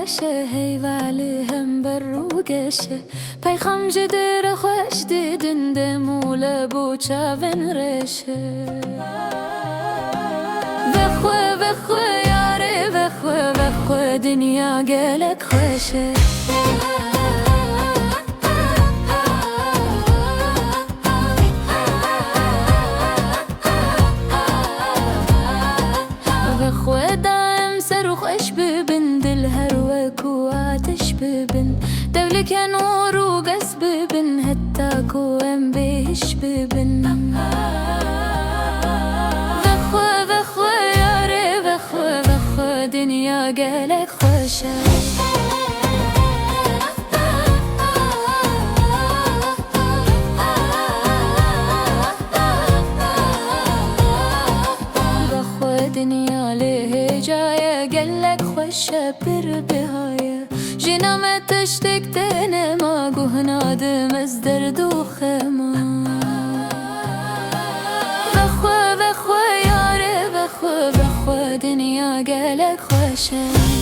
خوشه هیوالی هم بروگشه پیخم جدر خوش دیدن دمول بوچه ون رشه بخواه یاره بخواه دنیا گلک خوشه بخواه دائم سر خوش ببن دل هر وکو آتش ببن دولك نور و قس ببن حتی کو ام بهش ببن بخواه یاره بخواه دنیا گلک خوشه دنیا له جای گلک خوشه پر بهای جنام تشتک تنه ما گهنادم از درد و خما بخواه یاره بخواه دنیا گلک خوشه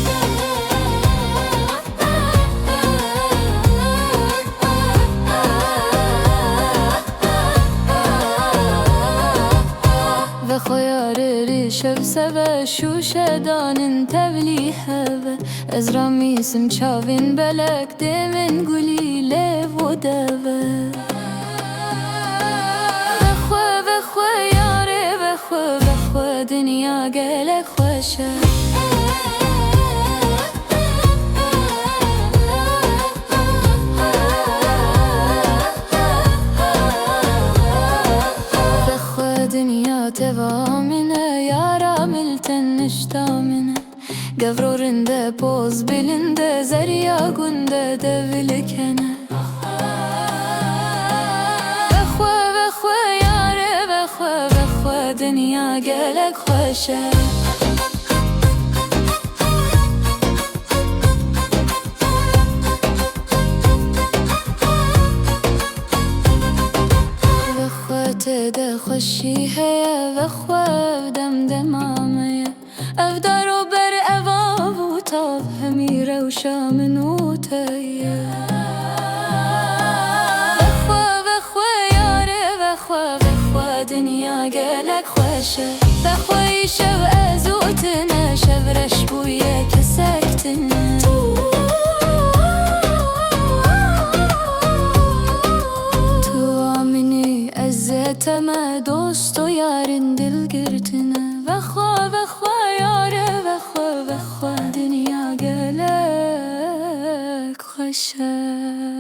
بخواه یاره ریشب سبه شوشه دانن تبلی هبه از رامیسم چاوین بلک دمن گلی لیو و دوه بخواه یاره بخواه دنیا گلک خوشه دنیا تevamine yara milten niştamine Gavrorinde poz bilinde zeriya günde devlikene Bexwe yare bexwe dünya gelek xoşe ده خوشی هیا و خواب دم دمامه افدار و بر اواب و تاب همیره و شام نوتیه بخوا یاره بخوا دنیا گلک خوشه بخوایی شب ازوتنه شب رش بویه که سکتنه تمه دوست و یارن دل گرتنه بخوا یاره بخوا دنیا گلک خوشه